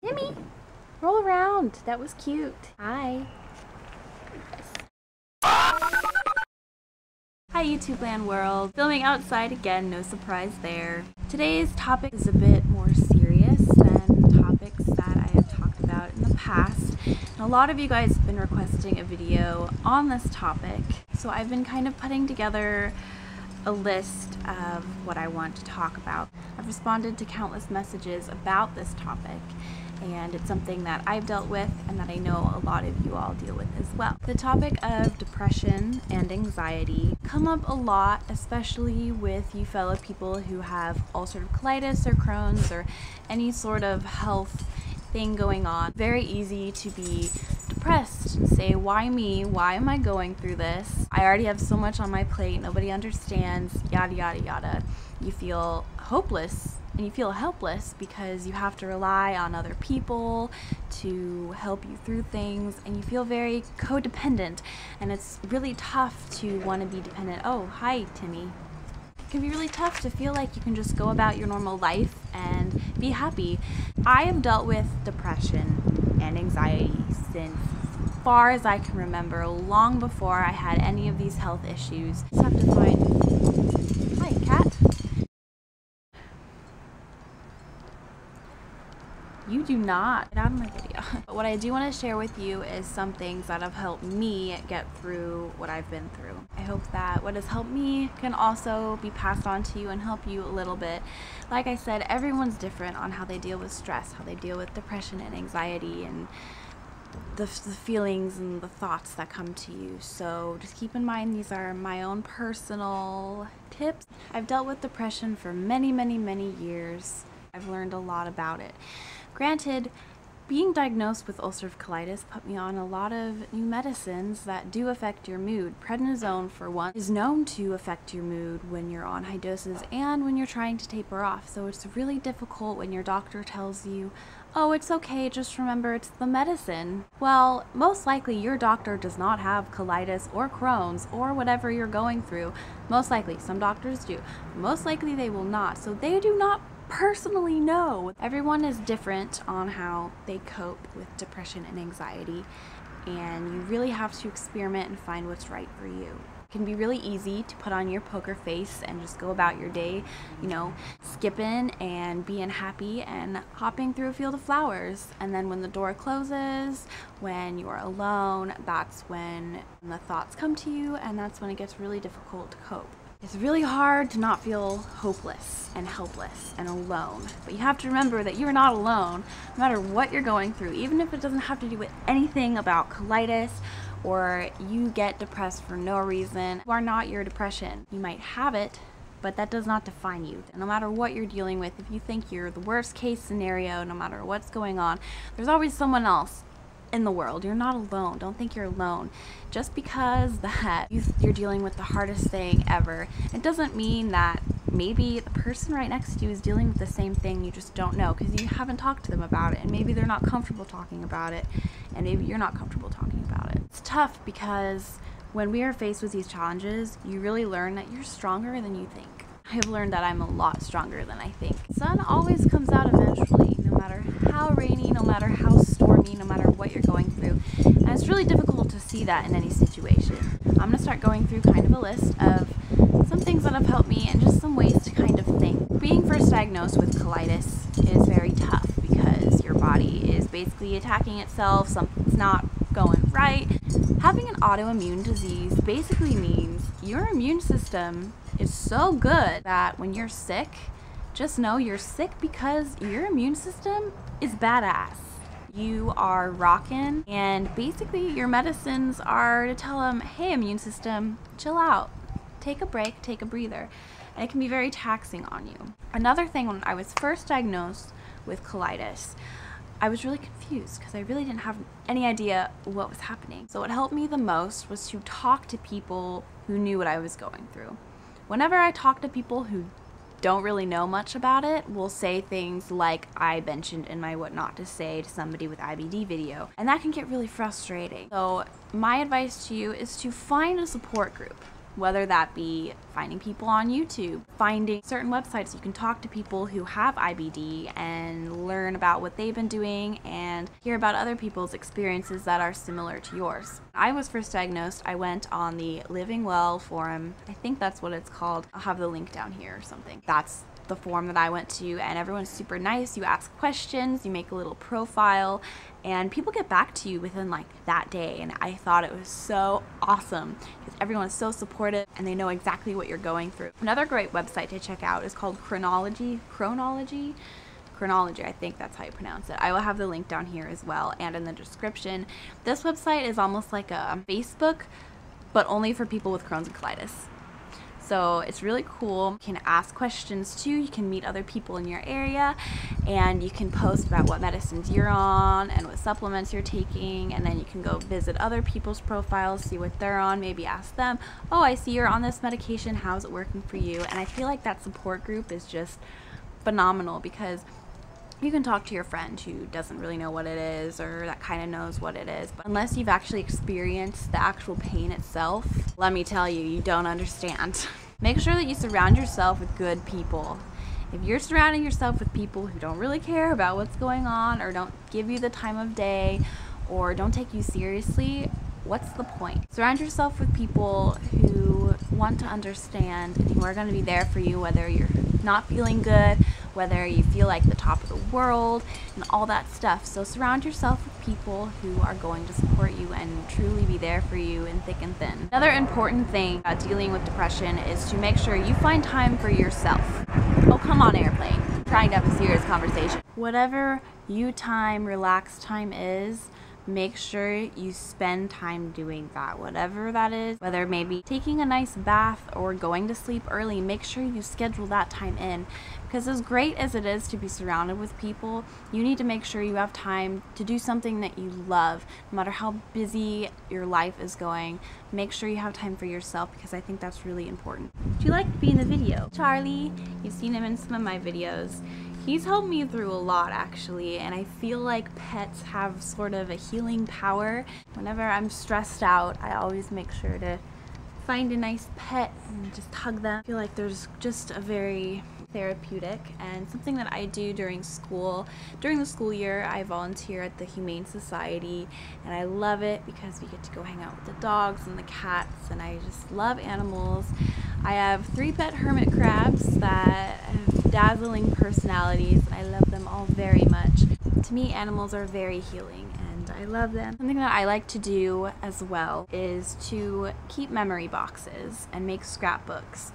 Timmy, roll around. That was cute. Hi. Hi YouTube land world. Filming outside again, no surprise there. Today's topic is a bit more serious than topics that I have talked about in the past. And a lot of you guys have been requesting a video on this topic. So I've been kind of putting together a list of what I want to talk about. I've responded to countless messages about this topic, and it's something that I've dealt with and that I know a lot of you all deal with as well. The topic of depression and anxiety come up a lot, especially with you fellow people who have ulcerative colitis or Crohn's or any sort of health thing going on. Very easy to be depressed and say, why me? Why am I going through this? I already have so much on my plate, nobody understands, yada yada yada. You feel hopeless and you feel helpless because you have to rely on other people to help you through things, and you feel very codependent, and it's really tough to want to be dependent. Oh, hi Timmy. It can be really tough to feel like you can just go about your normal life and be happy. I have dealt with depression and anxiety since far as I can remember, long before I had any of these health issues. Just have to find... Hi, cat. You do not get out of my video. What I do want to share with you is some things that have helped me get through what I've been through. I hope that what has helped me can also be passed on to you and help you a little bit. Like I said, everyone's different on how they deal with stress, how they deal with depression and anxiety, and the feelings and the thoughts that come to you. So just keep in mind, these are my own personal tips. I've dealt with depression for many years. I've learned a lot about it. Granted, being diagnosed with ulcerative colitis put me on a lot of new medicines that do affect your mood. Prednisone, for one, is known to affect your mood when you're on high doses and when you're trying to taper off. So it's really difficult when your doctor tells you, oh, it's okay, just remember it's the medicine. Well, most likely your doctor does not have colitis or Crohn's or whatever you're going through. Most likely, some doctors do. Most likely they will not. So they do not personally know. Everyone is different on how they cope with depression and anxiety, and you really have to experiment and find what's right for you. It can be really easy to put on your poker face and just go about your day, you know, skipping and being happy and hopping through a field of flowers. And then when the door closes, when you're alone, that's when the thoughts come to you, and that's when it gets really difficult to cope. It's really hard to not feel hopeless and helpless and alone, but you have to remember that you're not alone no matter what you're going through, even if it doesn't have to do with anything about colitis or you get depressed for no reason. You are not your depression. You might have it, but that does not define you. No matter what you're dealing with, if you think you're the worst case scenario, no matter what's going on, there's always someone else in the world. You're not alone. Don't think you're alone. Just because that you're dealing with the hardest thing ever, it doesn't mean that maybe the person right next to you is dealing with the same thing. You just don't know because you haven't talked to them about it, and maybe they're not comfortable talking about it, and maybe you're not comfortable talking about it. It's tough because when we are faced with these challenges, you really learn that you're stronger than you think. I've learned that I'm a lot stronger than I think. Sun always comes out eventually, no matter how rainy, no matter how stormy, no matter what you're going through. And it's really difficult to see that in any situation. I'm going to start going through kind of a list of some things that have helped me and just some ways to kind of think. Being first diagnosed with colitis is very tough because your body is basically attacking itself, something's not going right. Having an autoimmune disease basically means your immune system is so good that when you're sick, just know you're sick because your immune system is badass. You are rocking, and basically your medicines are to tell them, hey, immune system, chill out, take a break, take a breather. And it can be very taxing on you. Another thing, when I was first diagnosed with colitis, I was really confused because I really didn't have any idea what was happening. So what helped me the most was to talk to people who knew what I was going through. Whenever I talk to people who don't really know much about it, will say things like I mentioned in my what not to say to somebody with IBD video, and that can get really frustrating. So my advice to you is to find a support group. whether that be finding people on YouTube, finding certain websites you can talk to people who have IBD and learn about what they've been doing and hear about other people's experiences that are similar to yours. When I was first diagnosed, I went on the Living Well forum. I think that's what it's called. I'll have the link down here or something. That's the forum that I went to, and everyone's super nice. You ask questions, you make a little profile, and people get back to you within like that day. And I thought it was so awesome because everyone is so supportive and they know exactly what you're going through. Another great website to check out is called Chronology, I think that's how you pronounce it. I will have the link down here as well and in the description. This website is almost like a Facebook, but only for people with Crohn's and colitis. So it's really cool. You can ask questions too. You can meet other people in your area, and you can post about what medicines you're on and what supplements you're taking, and then you can go visit other people's profiles, see what they're on, maybe ask them, oh, I see you're on this medication, how's it working for you? And I feel like that support group is just phenomenal because you can talk to your friend who doesn't really know what it is or that kind of knows what it is. But unless you've actually experienced the actual pain itself, let me tell you, you don't understand. Make sure that you surround yourself with good people. If you're surrounding yourself with people who don't really care about what's going on or don't give you the time of day or don't take you seriously, what's the point? Surround yourself with people who want to understand and who are going to be there for you, whether you're not feeling good, whether you feel like the top of the world and all that stuff. So surround yourself with people who are going to support you and truly be there for you in thick and thin. Another important thing about dealing with depression is to make sure you find time for yourself. Oh, come on, airplane. I'm trying to have a serious conversation. Whatever you time, relaxed time is, make sure you spend time doing that, whatever that is, whether maybe taking a nice bath or going to sleep early. Make sure you schedule that time in, because as great as it is to be surrounded with people, you need to make sure you have time to do something that you love. No matter how busy your life is going, make sure you have time for yourself, because I think that's really important. Do you like to be in the video? Charlie, you've seen him in some of my videos. He's helped me through a lot, actually, and I feel like pets have sort of a healing power. Whenever I'm stressed out, I always make sure to find a nice pet and just hug them. I feel like there's just a very therapeutic and something that I do during school. During the school year, I volunteer at the Humane Society, and I love it because we get to go hang out with the dogs and the cats, and I just love animals. I have 3 pet hermit crabs that have dazzling personalities, and I love them all very much. To me, animals are very healing, and I love them. Something that I like to do as well is to keep memory boxes and make scrapbooks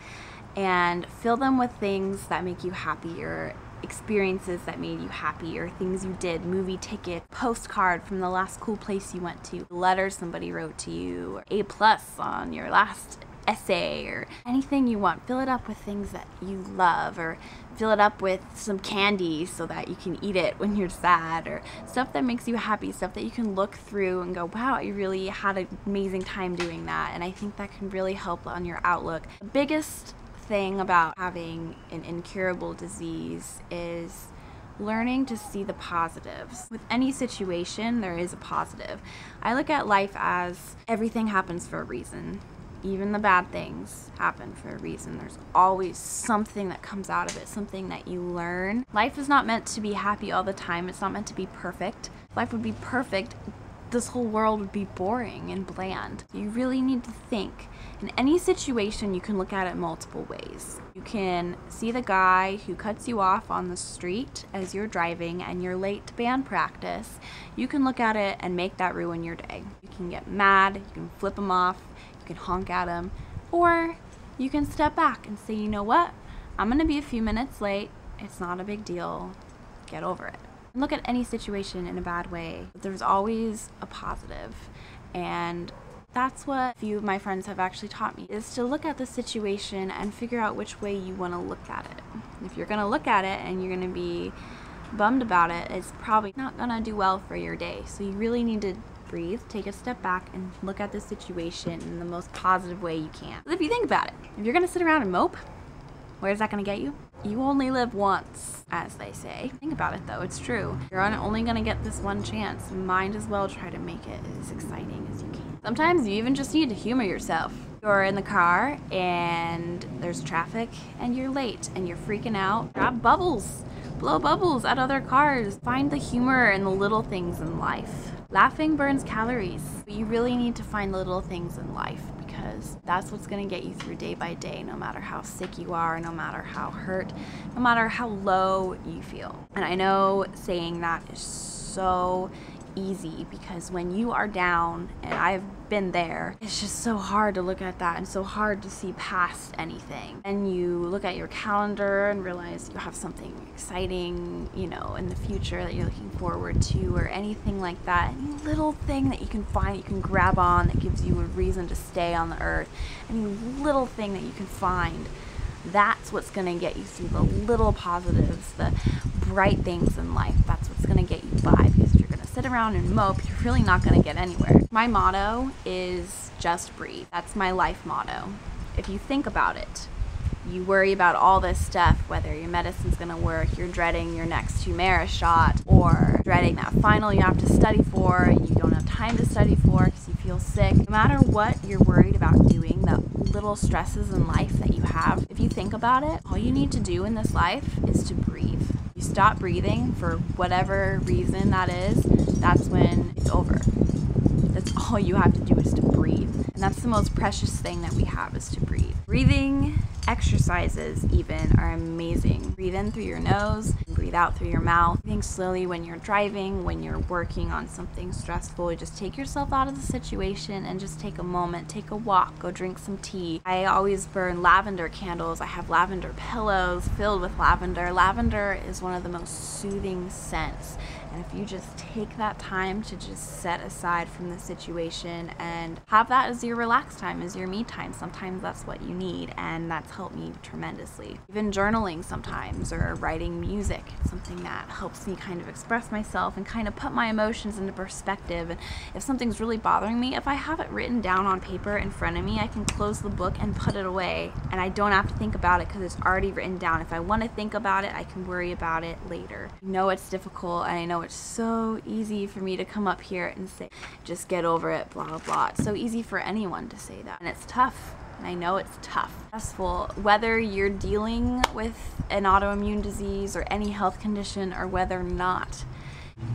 and fill them with things that make you happy, or experiences that made you happy, or things you did, movie ticket, postcard from the last cool place you went to, letters somebody wrote to you, or A+ on your last essay, or anything you want. Fill it up with things that you love, or fill it up with some candy so that you can eat it when you're sad, or stuff that makes you happy, stuff that you can look through and go, wow, I really had an amazing time doing that. And I think that can really help on your outlook. The biggest thing about having an incurable disease is learning to see the positives. With any situation, there is a positive. I look at life as everything happens for a reason. Even the bad things happen for a reason. There's always something that comes out of it, something that you learn. Life is not meant to be happy all the time. It's not meant to be perfect. If life would be perfect, this whole world would be boring and bland. You really need to think. In any situation, you can look at it multiple ways. You can see the guy who cuts you off on the street as you're driving and you're late to band practice. You can look at it and make that ruin your day. You can get mad, you can flip him off, you can honk at him, or you can step back and say, you know what? I'm gonna be a few minutes late. It's not a big deal. Get over it. Look at any situation in a bad way. There's always a positive, and that's what a few of my friends have actually taught me, is to look at the situation and figure out which way you want to look at it. If you're going to look at it and you're going to be bummed about it, it's probably not going to do well for your day. So you really need to breathe, take a step back, and look at the situation in the most positive way you can. If you think about it, if you're going to sit around and mope, where's that going to get you? You only live once, as they say. Think about it though, it's true. You're only gonna get this one chance. Might as well try to make it as exciting as you can. Sometimes you even just need to humor yourself. You're in the car and there's traffic and you're late and you're freaking out. Grab bubbles. Blow bubbles at other cars. Find the humor in the little things in life. Laughing burns calories. But you really need to find the little things in life, because that's what's going to get you through day by day, no matter how sick you are, no matter how hurt, no matter how low you feel. And I know saying that is so easy, because when you are down, and I've been there, it's just so hard to look at that and so hard to see past anything. And you look at your calendar and realize you have something exciting, you know, in the future that you're looking forward to, or anything like that. Any little thing that you can find, you can grab on, that gives you a reason to stay on the earth. Any little thing that you can find, that's what's going to get you through the little positives, the bright things in life. That's what's going to get you by, because if you're going to sit around and mope, you're really not going to get anywhere. My motto is just breathe. That's my life motto. If you think about it, you worry about all this stuff, whether your medicine's going to work, you're dreading your next Humira shot, or dreading that final you have to study for and you don't have time to study for because you feel sick. No matter what you're worried about doing, the little stresses in life that you have, if you think about it, all you need to do in this life is to breathe. You stop breathing for whatever reason that is, that's when it's over. That's all you have to do, is to breathe. And that's the most precious thing that we have, is to breathe. Breathing exercises even are amazing. Breathe in through your nose, breathe out through your mouth. Think slowly when you're driving, when you're working on something stressful. Just take yourself out of the situation and just take a moment, take a walk, go drink some tea. I always burn lavender candles. I have lavender pillows filled with lavender. Lavender is one of the most soothing scents. And if you just take that time to just set aside from the situation and have that as your relax time, as your me time, sometimes that's what you need, and that's helped me tremendously. Even journaling sometimes, or writing music, it's something that helps me kind of express myself and kind of put my emotions into perspective. And if something's really bothering me, if I have it written down on paper in front of me, I can close the book and put it away, and I don't have to think about it because it's already written down. If I want to think about it, I can worry about it later. I know it's difficult, and I know it's so easy for me to come up here and say, just get over it, blah, blah, blah. It's so easy for anyone to say that, and it's tough. And I know it's tough, stressful, whether you're dealing with an autoimmune disease or any health condition, or whether not.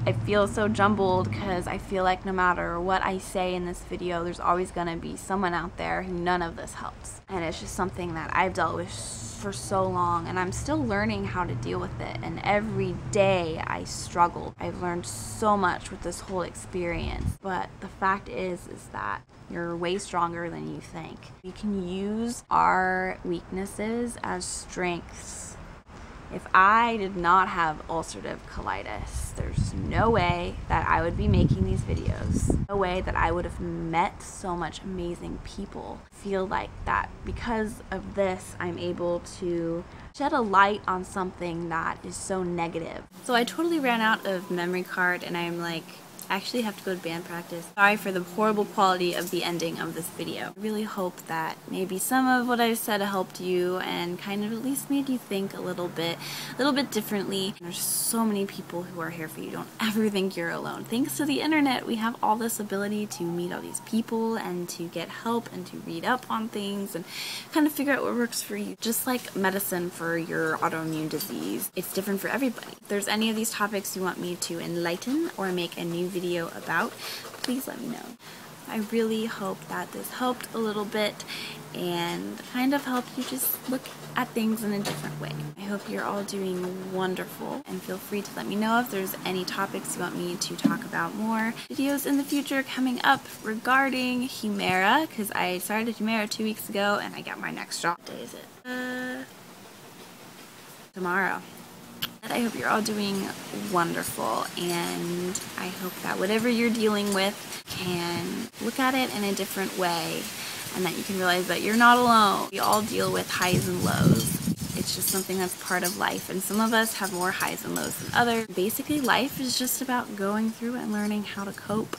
I feel so jumbled because I feel like no matter what I say in this video, there's always going to be someone out there who none of this helps. And it's just something that I've dealt with for so long, and I'm still learning how to deal with it. And every day I struggle. I've learned so much with this whole experience. But the fact is that you're way stronger than you think. We can use our weaknesses as strengths. If I did not have ulcerative colitis, there's no way that I would be making these videos. No way that I would have met so much amazing people. I feel like that because of this, I'm able to shed a light on something that is so negative. So I totally ran out of memory card, and I'm like, I actually have to go to band practice. Sorry for the horrible quality of the ending of this video. I really hope that maybe some of what I said helped you and kind of at least made you think a little bit differently. There's so many people who are here for you. Don't ever think you're alone. Thanks to the internet, we have all this ability to meet all these people and to get help and to read up on things and kind of figure out what works for you. Just like medicine for your autoimmune disease, it's different for everybody. If there's any of these topics you want me to enlighten or make a new video about, please let me know. I really hope that this helped a little bit and kind of helped you just look at things in a different way. I hope you're all doing wonderful, and feel free to let me know if there's any topics you want me to talk about more. Videos in the future coming up regarding Humira, because I started Humira 2 weeks ago and I got my next shot. What day is it? Tomorrow. I hope you're all doing wonderful, and I hope that whatever you're dealing with can look at it in a different way, and that you can realize that you're not alone. We all deal with highs and lows. It's just something that's part of life, and some of us have more highs and lows than others. Basically, life is just about going through and learning how to cope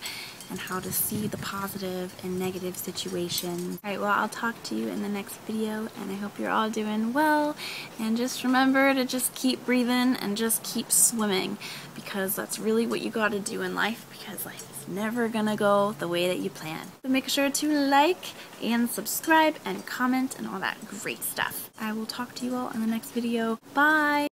and how to see the positive and negative situations. Alright, well, I'll talk to you in the next video, and I hope you're all doing well, and just remember to just keep breathing and just keep swimming, because that's really what you gotta do in life, because life is never gonna go the way that you plan. So make sure to like and subscribe and comment and all that great stuff. I will talk to you all in the next video. Bye!